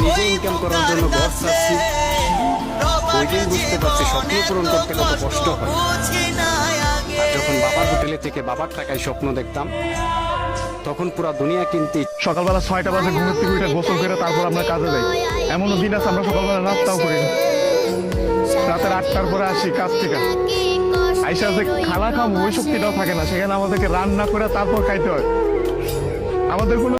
নিজে ইনকাম করার জন্য ঘর ছাড়ছি, ওই দিন বুঝতে পারছি স্বপ্ন পূরণ করতে কত কষ্ট হয়। আর যখন বাবার হোটেলে থেকে বাবার টাকায় স্বপ্ন দেখতাম, তখন পুরা দুনিয়া কিনতে। সকালবেলা 6টা বাজে ঘুমের থেকে উঠে গোসল করে তারপর আমরা কাজে যাই। এমনও দিন আছে আমরা সকালবেলা নাস্তাও করি না, রাতের 8টার পরে আসি কাজ থেকে, আইসা যে খানা খাবো ওই শক্তিটাও থাকে না, সেখানে আমাদেরকে রান্না করে তারপর খাইতে হয়। আমাদের কোনো